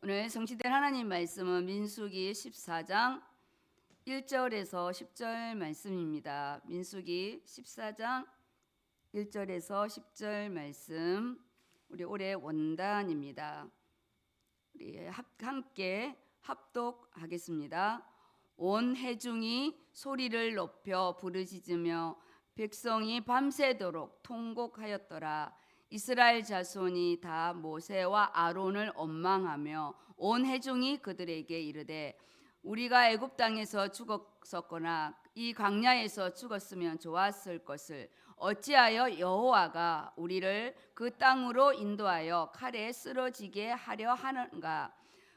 오늘 성취된 하나님 말씀은 민수기 14장 1절에서 10절 말씀입니다. 민수기 14장 1절에서 10절 말씀, 우리 올해 원단입니다. 우리 함께 합독하겠습니다. 온 회중이 소리를 높여 부르짖으며 백성이 밤새도록 통곡하였더라. 이스라엘 자손이 다 모세와 아론을 원망하며 온 회중이 그들에게 이르되 우리가 애굽 땅에서 죽었었거나 이 광야에서 죽었으면 좋았을 것을 어찌하여 여호와가 우리를 그 땅으로 인도하여 칼에 쓰러지게 하려 하는가?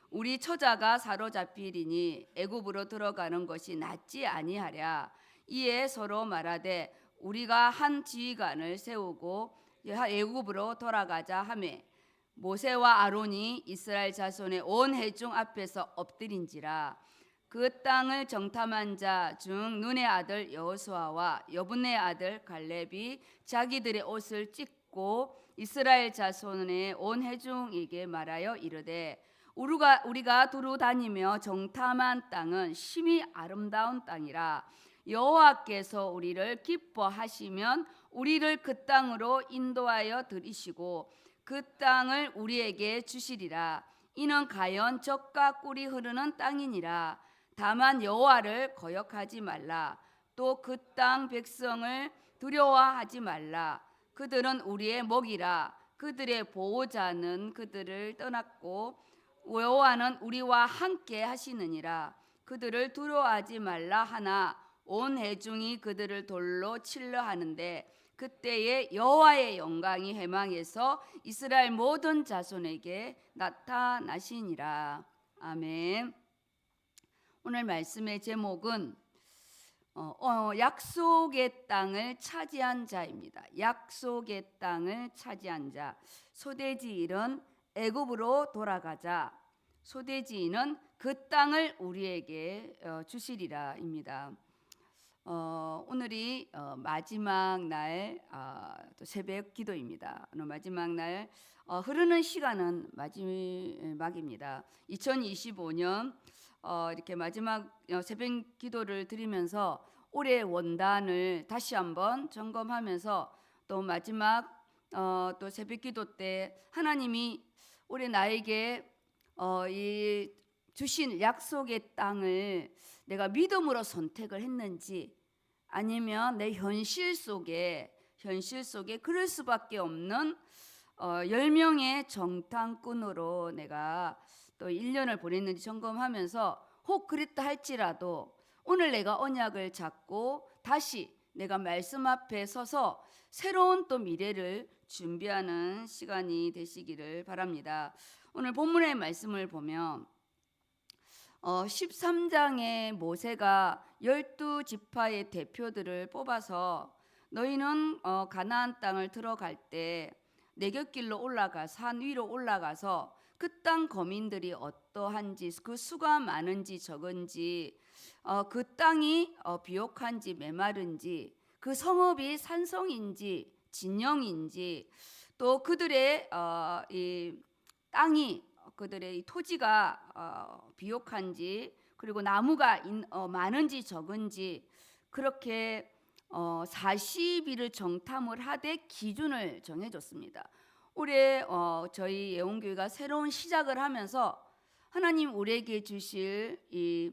우리 처자가 사로잡히리니 애굽으로 들어가는 것이 낫지 아니하랴. 이에 서로 말하되 우리가 한 지휘관을 세우고 애굽으로 돌아가자 하매 모세와 아론이 이스라엘 자손의 온 회중 앞에서 엎드린지라. 그 땅을 정탐한 자 중 눈의 아들 여호수아와 여분의 아들 갈렙이 자기들의 옷을 찢고 이스라엘 자손의 온 회중에게 말하여 이르되 우리가 두루 다니며 정탐한 땅은 심히 아름다운 땅이라. 여호와께서 우리를 기뻐하시면 우리를 그 땅으로 인도하여 들이시고 그 땅을 우리에게 주시리라. 이는 가연 젖과 꿀이 흐르는 땅이니라. 다만 여호와를 거역하지 말라. 또 그 땅 백성을 두려워하지 말라. 그들은 우리의 목이라. 그들의 보호자는 그들을 떠났고 여호와는 우리와 함께 하시느니라. 그들을 두려워하지 말라 하나 온 회중이 그들을 돌로 칠려 하는데 그때에 여호와의 영광이 해망에서 이스라엘 모든 자손에게 나타나시니라. 아멘. 오늘 말씀의 제목은 약속의 땅을 차지한 자입니다. 약속의 땅을 차지한 자. 소대지일은 애굽으로 돌아가자. 소대지인은 그 땅을 우리에게 주시리라입니다. 오늘이 마지막 날 또 새벽 기도입니다. 오늘 마지막 날 흐르는 시간은 마지막입니다. 2025년 이렇게 마지막 새벽 기도를 드리면서 올해 원단을 다시 한번 점검하면서 또 마지막 또 새벽 기도 때 하나님이 올해 나에게 이 주신 약속의 땅을 내가 믿음으로 선택을 했는지 아니면 내 현실 속에 그럴 수밖에 없는 10명의 정탐꾼으로 내가 또 1년을 보냈는지 점검하면서 혹 그랬다 할지라도 오늘 내가 언약을 잡고 다시 내가 말씀 앞에 서서 새로운 또 미래를 준비하는 시간이 되시기를 바랍니다. 오늘 본문의 말씀을 보면 13장에 모세가 12지파의 대표들을 뽑아서 너희는 가나안 땅을 들어갈 때 내곁길로 올라가 산 위로 올라가서 그 땅 거민들이 어떠한지 그 수가 많은지 적은지 그 땅이 비옥한지 메마른지 그 성읍이 산성인지 진영인지 또 그들의 이 땅이 그들의 이 토지가 비옥한지 그리고 나무가 많은지 적은지 그렇게 40일을 정탐을 하되 기준을 정해줬습니다. 올해 저희 예원교회가 새로운 시작을 하면서 하나님 우리에게 주실 이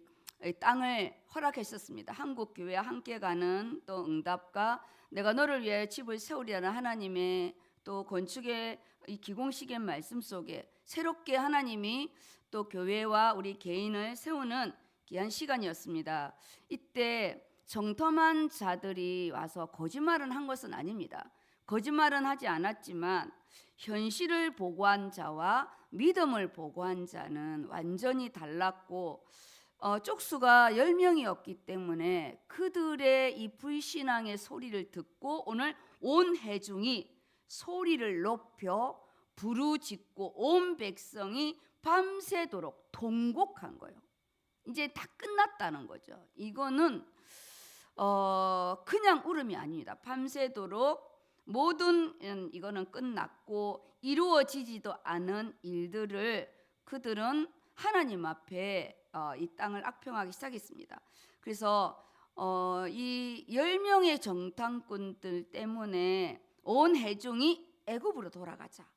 땅을 허락했었습니다. 한국교회와 함께 가는 또 응답과 내가 너를 위해 집을 세우리라는 하나님의 또 건축의 이 기공식의 말씀 속에 새롭게 하나님이 또 교회와 우리 개인을 세우는 귀한 시간이었습니다. 이때 정탐한 자들이 와서 거짓말은 한 것은 아닙니다. 거짓말은 하지 않았지만 현실을 보고한 자와 믿음을 보고한 자는 완전히 달랐고 쪽수가 10명이었기 때문에 그들의 이 불신앙의 소리를 듣고 오늘 온 회중이 소리를 높여 부르짖고 온 백성이 밤새도록 통곡한 거예요. 이제 다 끝났다는 거죠. 이거는 그냥 울음이 아닙니다. 밤새도록 모든 이거는 끝났고 이루어지지도 않은 일들을 그들은 하나님 앞에 이 땅을 악평하기 시작했습니다. 그래서 이 10명의 정탐꾼들 때문에 온 회중이 애굽으로 돌아가자.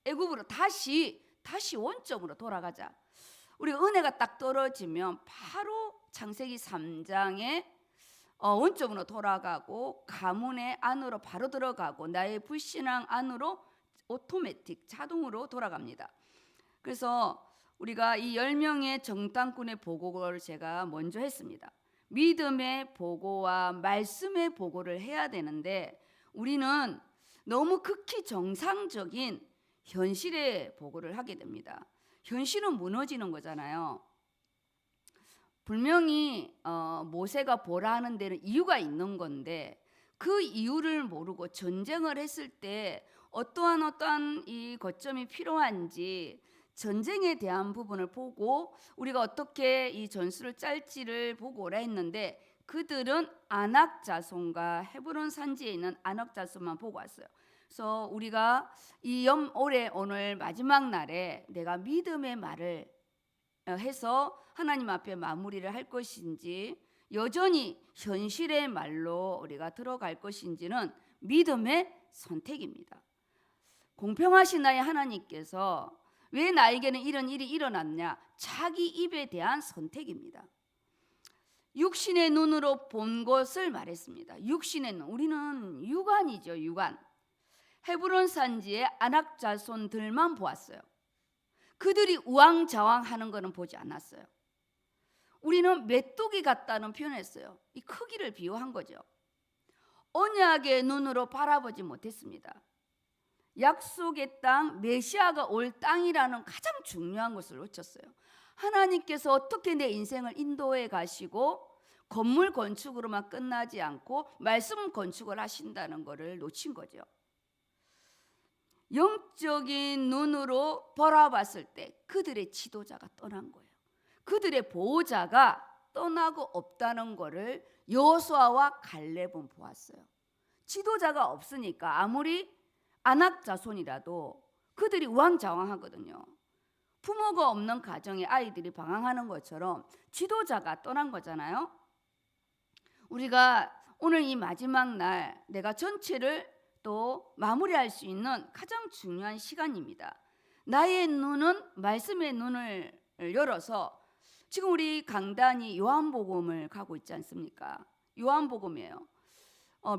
애굽으로 다시 원점으로 돌아가자. 우리 은혜가 딱 떨어지면 바로 창세기 3장에 원점으로 돌아가고 가문의 안으로 바로 들어가고 나의 불신앙 안으로 오토매틱 자동으로 돌아갑니다. 그래서 우리가 이 10명의 정탐꾼의 보고를 제가 먼저 했습니다. 믿음의 보고와 말씀의 보고를 해야 되는데 우리는 너무 극히 정상적인 현실의 보고를 하게 됩니다. 현실은 무너지는 거잖아요. 분명히 모세가 보라 하는 데는 이유가 있는 건데 그 이유를 모르고 전쟁을 했을 때 어떠한 이 거점이 필요한지 전쟁에 대한 부분을 보고 우리가 어떻게 이 전술을 짤지를 보고 오라 했는데 그들은 아낙 자손과 헤브론 산지에 있는 아낙 자손만 보고 왔어요. 그래서 우리가 이 올해 오늘 마지막 날에 내가 믿음의 말을 해서 하나님 앞에 마무리를 할 것인지 여전히 현실의 말로 우리가 들어갈 것인지는 믿음의 선택입니다. 공평하신 나의 하나님께서 왜 나에게는 이런 일이 일어났냐? 자기 입에 대한 선택입니다. 육신의 눈으로 본 것을 말했습니다. 육신의 눈, 우리는 육안이죠, 육안. 헤브론 산지의 아낙 자손들만 보았어요. 그들이 우왕좌왕하는 것은 보지 않았어요. 우리는 메뚜기 같다는 표현을 했어요. 이 크기를 비유한 거죠. 언약의 눈으로 바라보지 못했습니다. 약속의 땅, 메시아가 올 땅이라는 가장 중요한 것을 놓쳤어요. 하나님께서 어떻게 내 인생을 인도해 가시고 건물 건축으로만 끝나지 않고 말씀 건축을 하신다는 것을 놓친 거죠. 영적인 눈으로 바라봤을 때 그들의 지도자가 떠난 거예요. 그들의 보호자가 떠나고 없다는 것을 여호수아와 갈렙은 보았어요. 지도자가 없으니까 아무리 아낙 자손이라도 그들이 우왕좌왕하거든요. 부모가 없는 가정에 아이들이 방황하는 것처럼 지도자가 떠난 거잖아요. 우리가 오늘 이 마지막 날 내가 전체를 또 마무리할 수 있는 가장 중요한 시간입니다. 나의 눈은 말씀의 눈을 열어서 지금 우리 강단이 요한복음을 가고 있지 않습니까? 요한복음이에요.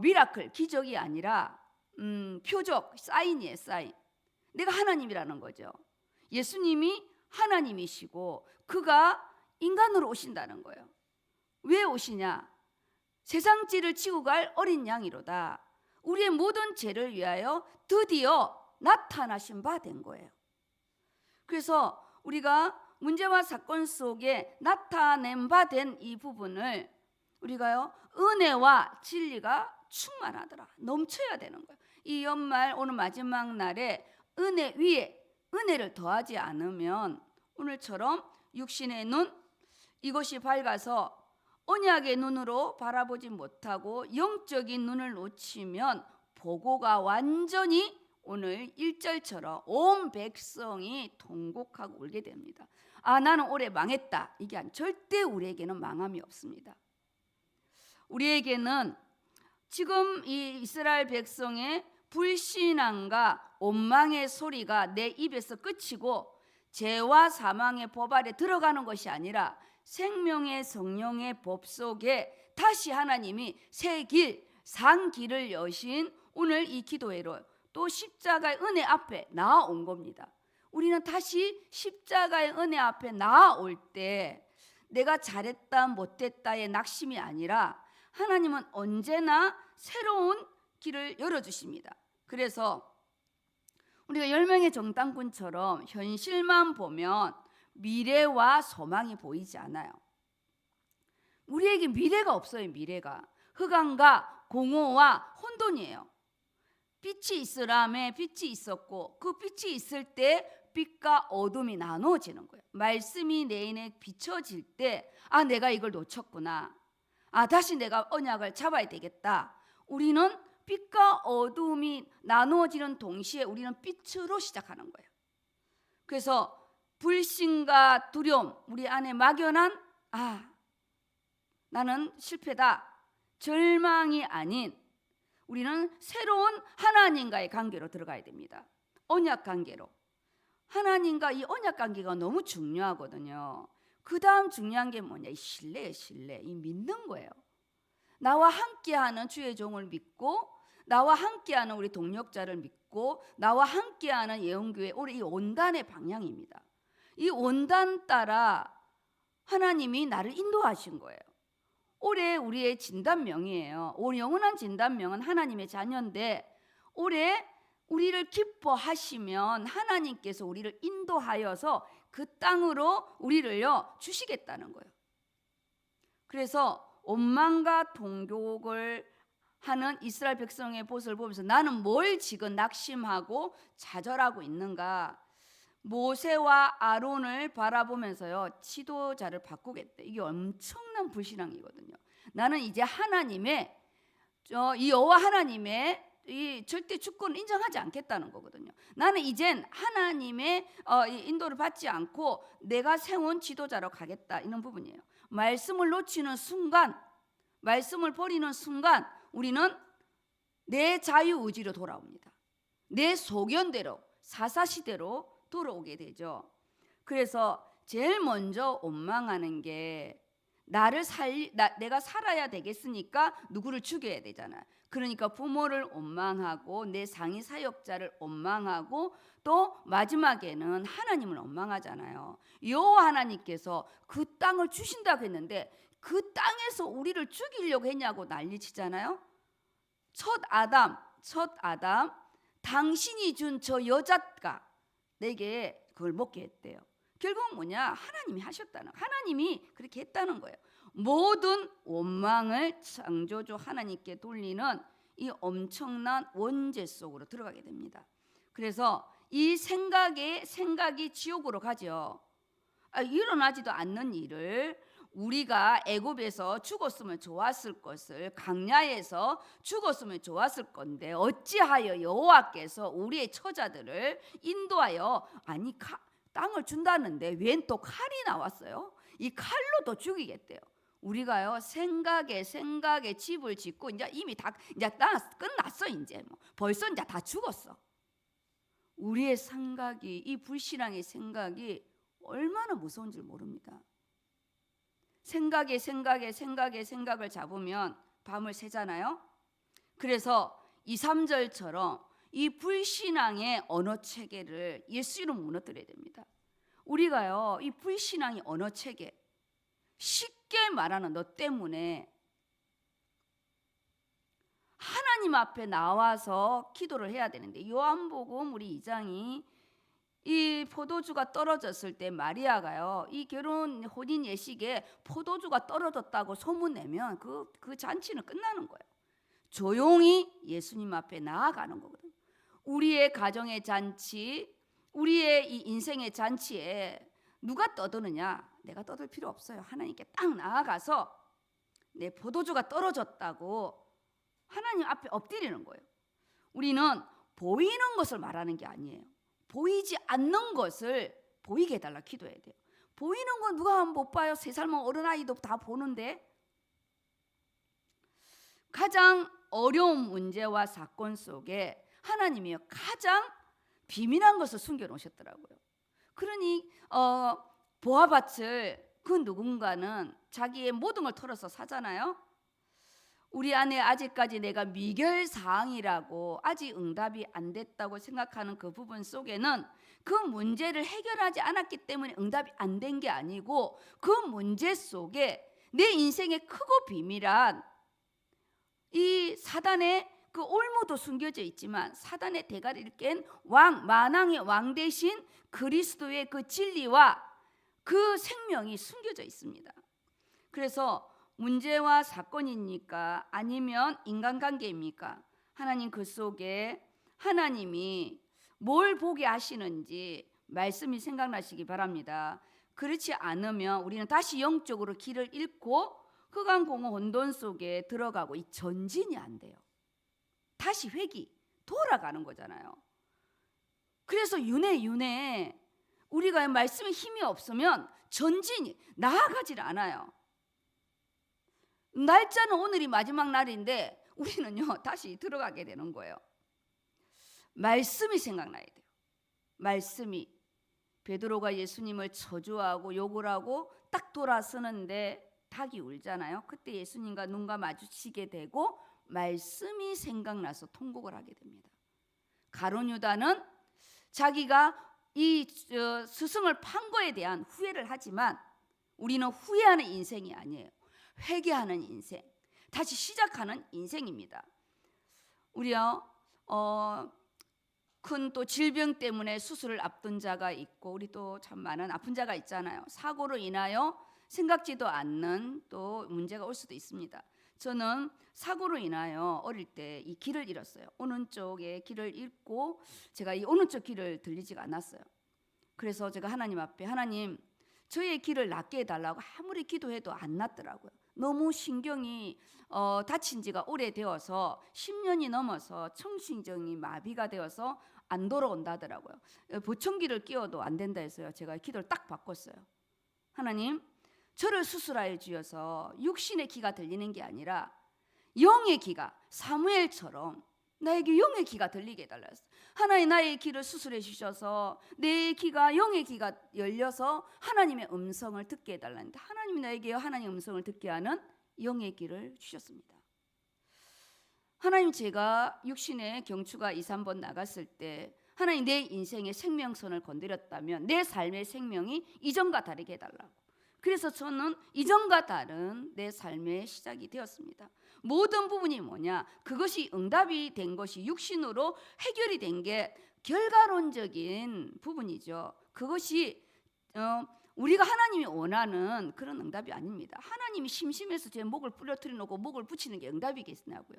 미라클, 기적이 아니라 표적, 사인이에요, 사인. 내가 하나님이라는 거죠. 예수님이 하나님이시고 그가 인간으로 오신다는 거예요. 왜 오시냐? 세상 죄를 지고 갈 어린 양이로다. 우리의 모든 죄를 위하여 드디어 나타나신 바 된 거예요. 그래서 우리가 문제와 사건 속에 나타낸 바 된 이 부분을 우리가요 은혜와 진리가 충만하더라, 넘쳐야 되는 거예요. 이 연말 오늘 마지막 날에 은혜 위에 은혜를 더하지 않으면 오늘처럼 육신의 눈 이것이 밝아서 언약의 눈으로 바라보지 못하고 영적인 눈을 놓치면 보고가 완전히 오늘 1절처럼 온 백성이 통곡하고 울게 됩니다. 아, 나는 올해 망했다. 이게 절대 우리에게는 망함이 없습니다. 우리에게는 지금 이 이스라엘 백성의 불신앙과 원망의 소리가 내 입에서 끝이고 죄와 사망의 법 아래 들어가는 것이 아니라 생명의 성령의 법 속에 다시 하나님이 새 길, 산 길을 여신 오늘 이 기도회로 또 십자가의 은혜 앞에 나아온 겁니다. 우리는 다시 십자가의 은혜 앞에 나아올 때 내가 잘했다 못했다의 낙심이 아니라 하나님은 언제나 새로운 길을 열어주십니다. 그래서 우리가 10명의 정탐꾼처럼 현실만 보면 미래와 소망이 보이지 않아요. 우리에게 미래가 없어요. 미래가 흑암과 공허와 혼돈이에요. 빛이 있으라며 빛이 있었고 그 빛이 있을 때 빛과 어둠이 나누어지는 거예요. 말씀이 내 인에 비춰질 때 아, 내가 이걸 놓쳤구나. 아, 다시 내가 언약을 잡아야 되겠다. 우리는 빛과 어둠이 나누어지는 동시에 우리는 빛으로 시작하는 거예요. 그래서 불신과 두려움, 우리 안에 막연한 나는 실패다, 절망이 아닌 우리는 새로운 하나님과의 관계로 들어가야 됩니다. 언약 관계로. 하나님과 이 언약 관계가 너무 중요하거든요. 그 다음 중요한 게 뭐냐? 이 신뢰예요. 신뢰. 이 믿는 거예요. 나와 함께하는 주의 종을 믿고, 나와 함께하는 우리 동역자를 믿고, 나와 함께하는 예언교회, 우리 이 원단의 방향입니다. 이 원단 따라 하나님이 나를 인도하신 거예요. 올해 우리의 진단명이에요. 우리 영원한 진단명은 하나님의 자녀인데, 올해 우리를 기뻐하시면 하나님께서 우리를 인도하여서 그 땅으로 우리를요 주시겠다는 거예요. 그래서 원망과 동족을 하는 이스라엘 백성의 모습을 보면서 나는 뭘 지금 낙심하고 좌절하고 있는가? 모세와 아론을 바라보면서요 지도자를 바꾸겠대. 이게 엄청난 불신앙이거든요. 나는 이제 하나님의 이 여호와 하나님의 이 절대 주권을 인정하지 않겠다는 거거든요. 나는 이젠 하나님의 인도를 받지 않고 내가 세운 지도자로 가겠다, 이런 부분이에요. 말씀을 놓치는 순간, 말씀을 버리는 순간 우리는 내 자유의지로 돌아옵니다. 내 소견대로, 사사시대로 돌아오게 되죠. 그래서 제일 먼저 원망하는 게 내가 살아야 되겠으니까 누구를 죽여야 되잖아요. 그러니까 부모를 원망하고 내 상위 사역자를 원망하고 또 마지막에는 하나님을 원망하잖아요. 여호와 하나님께서 그 땅을 주신다고 했는데 그 땅에서 우리를 죽이려고 했냐고 난리치잖아요. 첫 아담, 당신이 준 저 여자가 내게 그걸 먹게 했대요. 결국은 뭐냐? 하나님이 하셨다는, 하나님이 그렇게 했다는 거예요. 모든 원망을 창조주 하나님께 돌리는 이 엄청난 원죄 속으로 들어가게 됩니다. 그래서 이 생각이 지옥으로 가죠. 일어나지도 않는 일을 우리가 애굽에서 죽었으면 좋았을 것을 광야에서 죽었으면 좋았을 건데 어찌하여 여호와께서 우리의 처자들을 인도하여 땅을 준다는데 웬 또 칼이 나왔어요? 이 칼로 또 죽이겠대요. 우리가요 생각에 집을 짓고 이제 이미 다 이제 끝났어. 이제 벌써 이제 다 죽었어. 우리의 생각이, 이 불신앙의 생각이 얼마나 무서운 줄 모릅니다. 생각을 잡으면 밤을 새잖아요. 그래서 2, 3절처럼 이 불신앙의 언어 체계를 예수로 무너뜨려야 됩니다. 우리가요 이 불신앙의 언어 체계, 쉽게 말하는 너 때문에 하나님 앞에 나와서 기도를 해야 되는데, 요한복음 우리 2장이 이 포도주가 떨어졌을 때 마리아가요 이 결혼 혼인 예식에 포도주가 떨어졌다고 소문내면 그 잔치는 끝나는 거예요. 조용히 예수님 앞에 나아가는 거거든요. 우리의 가정의 잔치, 우리의 이 인생의 잔치에 누가 떠드느냐? 내가 떠들 필요 없어요. 하나님께 딱 나아가서 내 포도주가 떨어졌다고 하나님 앞에 엎드리는 거예요. 우리는 보이는 것을 말하는 게 아니에요. 보이지 않는 것을 보이게 해달라 기도해야 돼요. 보이는 건 누가 못 봐요? 3살 어린아이도 다 보는데. 가장 어려운 문제와 사건 속에 하나님이 가장 비밀한 것을 숨겨놓으셨더라고요. 그러니 보화밭을 그 누군가는 자기의 모든 걸 털어서 사잖아요. 우리 안에 아직까지 내가 미결사항이라고 아직 응답이 안 됐다고 생각하는 그 부분 속에는 그 문제를 해결하지 않았기 때문에 응답이 안 된 게 아니고, 그 문제 속에 내 인생의 크고 비밀한 이 사단의 그 올무도 숨겨져 있지만, 사단의 대가리를 깬 만왕의 왕 대신 그리스도의 그 진리와 그 생명이 숨겨져 있습니다. 그래서 문제와 사건입니까? 아니면 인간관계입니까? 하나님 그 속에 하나님이 뭘 보게 하시는지 말씀이 생각나시기 바랍니다. 그렇지 않으면 우리는 다시 영적으로 길을 잃고 흑암공허 혼돈 속에 들어가고 이 전진이 안 돼요. 다시 돌아가는 거잖아요. 그래서 윤회 우리가 말씀에 힘이 없으면 전진이 나아가질 않아요. 날짜는 오늘이 마지막 날인데 우리는요 다시 들어가게 되는 거예요. 말씀이 생각나야 돼요. 말씀이. 베드로가 예수님을 저주하고 욕을 하고 딱 돌아서는데 닭이 울잖아요. 그때 예수님과 눈과 마주치게 되고 말씀이 생각나서 통곡을 하게 됩니다. 가룟 유다는 자기가 이 스승을 판 거에 대한 후회를 하지만 우리는 후회하는 인생이 아니에요. 회개하는 인생, 다시 시작하는 인생입니다. 우리요 큰 또 질병 때문에 수술을 앞둔 자가 있고 우리 또 참 많은 아픈 자가 있잖아요. 사고로 인하여 생각지도 않는 또 문제가 올 수도 있습니다. 저는 사고로 인하여 어릴 때 이 길을 잃었어요. 오른쪽에 길을 잃고 제가 이 오른쪽 길을 들리지가 않았어요. 그래서 제가 하나님 앞에 하나님 저의 길을 낫게 해달라고 아무리 기도해도 안 낫더라고요. 너무 신경이 다친 지가 오래되어서 10년이 넘어서 청신경이 마비가 되어서 안 돌아온다더라고요. 보청기를 끼워도 안 된다 해서요. 제가 기도를 딱 바꿨어요. 하나님 저를 수술하여 주셔서 육신의 귀가 들리는 게 아니라 영의 귀가 사무엘처럼 나에게 영의 귀가 들리게 해달라 했어요. 하나님 나의 귀를 수술해 주셔서 내 귀가 영의 귀가 열려서 하나님의 음성을 듣게 해달라는데 하나님이 나에게 하나님의 음성을 듣게 하는 영의 귀를 주셨습니다. 하나님 제가 육신의 경추가 2, 3번 나갔을 때 하나님 내 인생의 생명선을 건드렸다면 내 삶의 생명이 이전과 다르게 해달라고. 그래서 저는 이전과 다른 내 삶의 시작이 되었습니다. 모든 부분이 뭐냐? 그것이 응답이 된 것이 육신으로 해결이 된 게 결과론적인 부분이죠. 그것이 우리가 하나님이 원하는 그런 응답이 아닙니다. 하나님이 심심해서 제 목을 부러뜨려 놓고 목을 붙이는 게 응답이겠냐고요.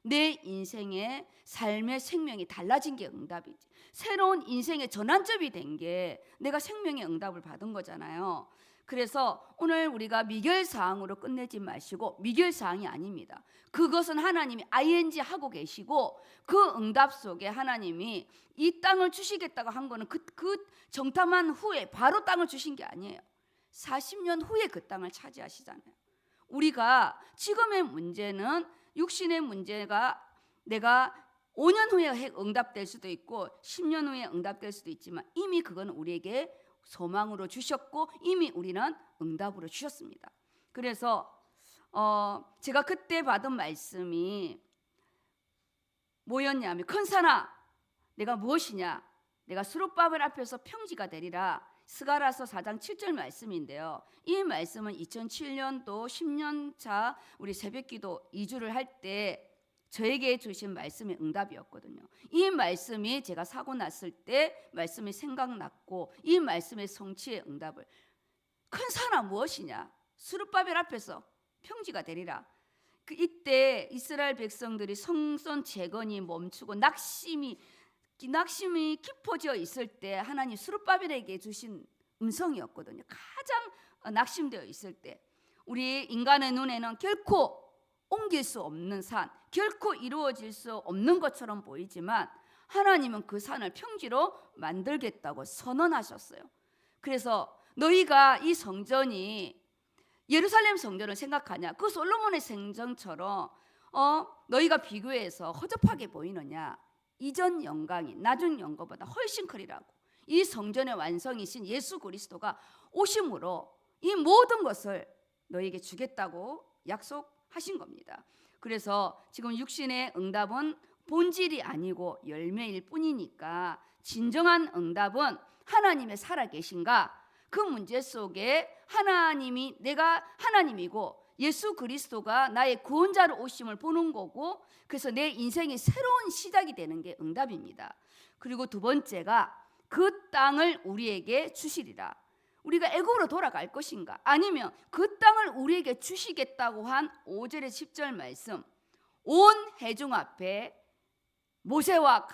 내 인생의 삶의 생명이 달라진 게 응답이지. 새로운 인생의 전환점이 된 게 내가 생명의 응답을 받은 거잖아요. 그래서 오늘 우리가 미결사항으로 끝내지 마시고 미결사항이 아닙니다. 그것은 하나님이 ing 하고 계시고 그 응답 속에 하나님이 이 땅을 주시겠다고 한 거는 그 정탐한 후에 바로 땅을 주신 게 아니에요. 40년 후에 그 땅을 차지하시잖아요. 우리가 지금의 문제는 육신의 문제가 내가 5년 후에 응답될 수도 있고 10년 후에 응답될 수도 있지만 이미 그건 우리에게 소망으로 주셨고 이미 우리는 응답으로 주셨습니다. 그래서 제가 그때 받은 말씀이 뭐였냐면 큰 산아 내가 무엇이냐 내가 수룹바벨 앞에서 평지가 되리라. 스가랴서 4장 7절 말씀인데요. 이 말씀은 2007년도 10년 차 우리 새벽기도 2주를 할 때 저에게 주신 말씀의 응답이었거든요. 이 말씀이 제가 사고 났을 때 말씀이 생각났고 이 말씀의 성취의 응답을 큰 산아 무엇이냐 수룹바벨 앞에서 평지가 되리라. 이때 이스라엘 백성들이 성전 재건이 멈추고 낙심이 깊어져 있을 때 하나님 수룹바벨에게 주신 음성이었거든요. 가장 낙심되어 있을 때 우리 인간의 눈에는 결코 옮길 수 없는 산, 결코 이루어질 수 없는 것처럼 보이지만 하나님은 그 산을 평지로 만들겠다고 선언하셨어요. 그래서 너희가 이 성전이 예루살렘 성전을 생각하냐? 그 솔로몬의 성전처럼 너희가 비교해서 허접하게 보이느냐? 이전 영광이 나중 영광보다 훨씬 크리라고. 이 성전의 완성이신 예수 그리스도가 오심으로 이 모든 것을 너희에게 주겠다고 약속하신 겁니다. 그래서 지금 육신의 응답은 본질이 아니고 열매일 뿐이니까 진정한 응답은 하나님의 살아계신가 그 문제 속에 하나님이 내가 하나님이고 예수 그리스도가 나의 구원자로 오심을 보는 거고 그래서 내 인생이 새로운 시작이 되는 게 응답입니다. 그리고 두 번째가 그 땅을 우리에게 주시리라. 우리가 애굽으로 돌아갈 것인가 아니면 그 땅을 우리에게 주시겠다고 한 5절의 10절 말씀 온 회중 앞에 모세와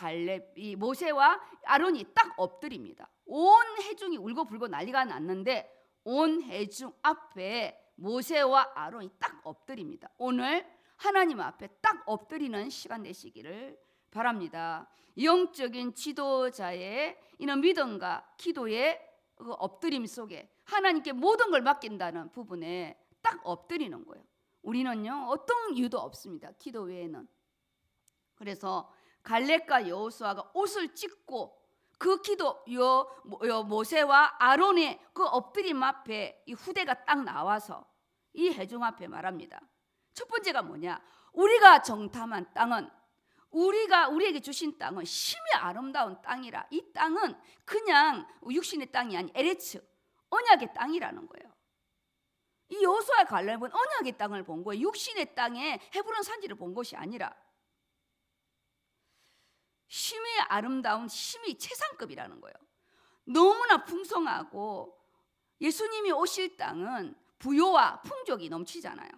아론이 딱 엎드립니다. 온 회중이 울고 불고 난리가 났는데 온 회중 앞에 모세와 아론이 딱 엎드립니다. 오늘 하나님 앞에 딱 엎드리는 시간 되시기를 바랍니다. 영적인 지도자의 이런 믿음과 기도의 그 엎드림 속에 하나님께 모든 걸 맡긴다는 부분에 딱 엎드리는 거예요. 우리는요 어떤 이유도 없습니다. 기도 외에는. 그래서 갈렙과 여호수아가 옷을 찢고 그 기도 모세와 아론의 그 엎드림 앞에 이 후대가 딱 나와서 이 회중 앞에 말합니다. 첫 번째가 뭐냐? 우리가 정탐한 땅은 우리에게 주신 땅은 심히 아름다운 땅이라. 이 땅은 그냥 육신의 땅이 아닌 에레츠 언약의 땅이라는 거예요. 이 여호수아의 갈렙은 언약의 땅을 본 거예요. 육신의 땅에 헤브론 산지를 본 것이 아니라 심히 아름다운 심히 최상급이라는 거예요. 너무나 풍성하고 예수님이 오실 땅은 부요와 풍족이 넘치잖아요.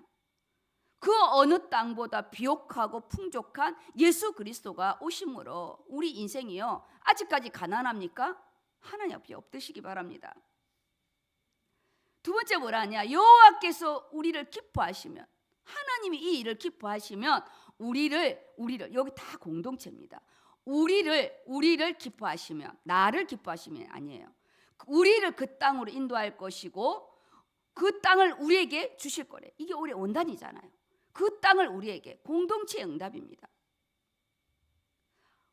그 어느 땅보다 비옥하고 풍족한 예수 그리스도가 오심으로 우리 인생이요 아직까지 가난합니까? 하나님 앞에 엎드시기 바랍니다. 두 번째 뭐라냐? 여호와께서 우리를 기뻐하시면, 하나님이 이 일을 기뻐하시면 우리를 여기 다 공동체입니다. 우리를 기뻐하시면, 나를 기뻐하시면 아니에요. 우리를 그 땅으로 인도할 것이고 그 땅을 우리에게 주실 거래. 이게 우리 원단이잖아요. 그 땅을 우리에게, 공동체의 응답입니다.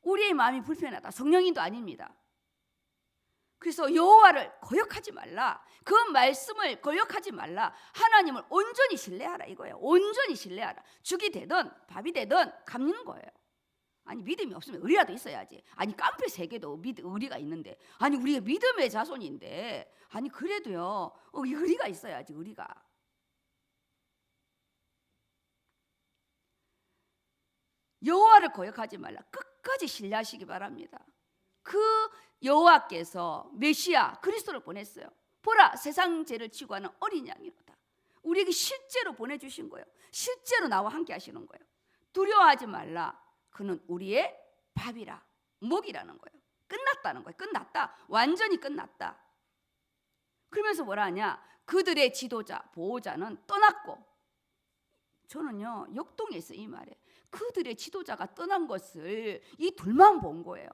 우리의 마음이 불편하다, 성령님도 아닙니다. 그래서 여호와를 거역하지 말라, 그 말씀을 거역하지 말라, 하나님을 온전히 신뢰하라 이거예요. 온전히 신뢰하라. 죽이 되든 밥이 되든 갚는 거예요. 아니 믿음이 없으면 의리라도 있어야지. 아니 깡패 세계도 의리가 있는데, 아니 우리가 믿음의 자손인데, 아니 그래도요 의리가 있어야지. 의리가. 여호와를 거역하지 말라. 끝까지 신뢰하시기 바랍니다. 그 여호와께서 메시아 그리스도를 보냈어요. 보라, 세상 죄를 지고 하는 어린 양이로다. 우리에게 실제로 보내주신 거예요. 실제로 나와 함께 하시는 거예요. 두려워하지 말라. 그는 우리의 밥이라, 먹이라는 거예요. 끝났다는 거예요. 끝났다. 완전히 끝났다. 그러면서 뭐라 하냐? 그들의 지도자, 보호자는 떠났고, 저는요 역동했어요 이 말에. 그들의 지도자가 떠난 것을 이 둘만 본 거예요.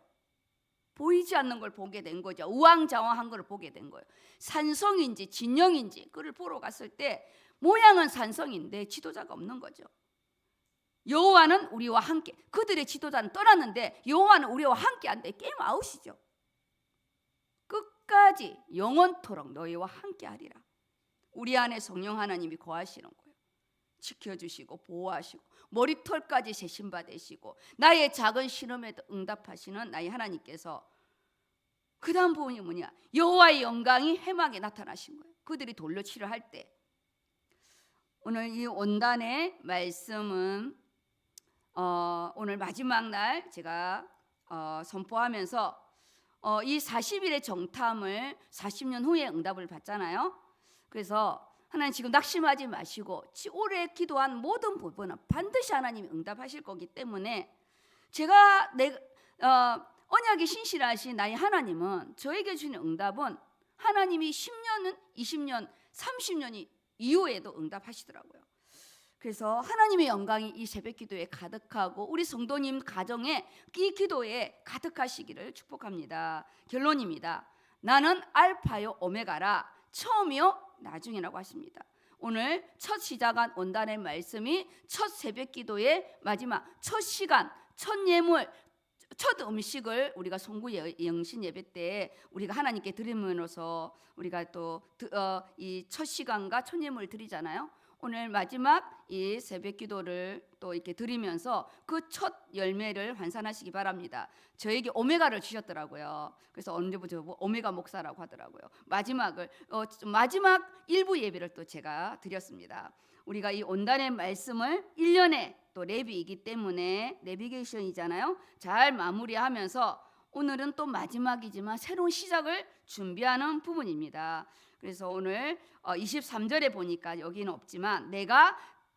보이지 않는 걸 보게 된 거죠. 우왕좌왕한 걸 보게 된 거예요. 산성인지 진영인지 그를 보러 갔을 때 모양은 산성인데 지도자가 없는 거죠. 여호와는 우리와 함께, 그들의 지도자는 떠났는데 여호와는 우리와 함께 한데 게임 아웃이죠. 끝까지 영원토록 너희와 함께 하리라. 우리 안에 성령 하나님이 거하시는 거예요. 지켜주시고 보호하시고 머리털까지 세신바 되시고 나의 작은 신음에도 응답하시는 나의 하나님께서, 그 다음 부분이 뭐냐? 여호와의 영광이 해막에 나타나신 거예요. 그들이 돌로 치료할 때. 오늘 이 원단의 말씀은 오늘 마지막 날 제가 선포하면서 이 40일의 정탐을 40년 후에 응답을 받잖아요. 그래서 하나님 지금 낙심하지 마시고 오래 기도한 모든 부분은 반드시 하나님이 응답하실 거기 때문에, 제가 언약이 신실하신 나의 하나님은 저에게 주는 응답은 하나님이 10년은 20년 30년이 이후에도 응답하시더라고요. 그래서 하나님의 영광이 이 새벽 기도에 가득하고 우리 성도님 가정에 이 기도에 가득하시기를 축복합니다. 결론입니다. 나는 알파요 오메가라, 처음이요 나중이라고 하십니다. 오늘 첫 시작한 원단의 말씀이 첫 새벽 기도의 마지막, 첫 시간, 첫 예물, 첫 음식을 우리가 송구 영신 예배 때 우리가 하나님께 드림으로써 우리가 또 이 첫 시간과 첫 예물을 드리잖아요. 오늘 마지막 이 새벽 기도를 또 이렇게 드리면서 그 첫 열매를 환산하시기 바랍니다. 저에게 오메가를 주셨더라고요. 그래서 언제부터 오메가 목사라고 하더라고요. 마지막 일부 예배를 또 제가 드렸습니다. 우리가 이 온단의 말씀을 1년에 또 레비이기 때문에 내비게이션이잖아요. 잘 마무리하면서 오늘은 또 마지막이지만 새로운 시작을 준비하는 부분입니다. 그래서 오늘 23절에 보니까 여기는 없지만, 내가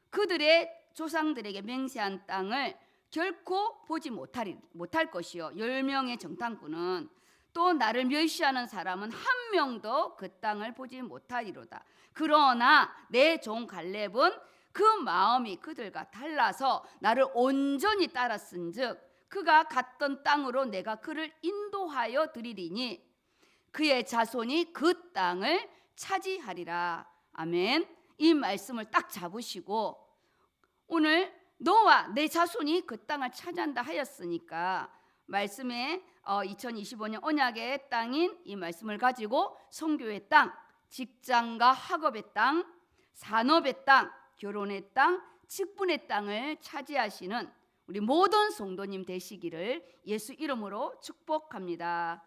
그들의 조상들에게 맹세한 땅을 결코 보지 못할 것이요 10명의 정탐꾼은 또 나를 멸시하는 사람은 한 명도 그 땅을 보지 못하리로다. 그러나 내 종 갈렙은 그 마음이 그들과 달라서 나를 온전히 따랐은즉 그가 갔던 땅으로 내가 그를 인도하여 드리리니 그의 자손이 그 땅을 차지하리라. 아멘. 이 말씀을 딱 잡으시고 오늘 너와 내 자손이 그 땅을 차지한다 하였으니까 말씀에 2025년 언약의 땅인 이 말씀을 가지고 선교의 땅, 직장과 학업의 땅, 산업의 땅, 결혼의 땅, 직분의 땅을 차지하시는 우리 모든 성도님 되시기를 예수 이름으로 축복합니다.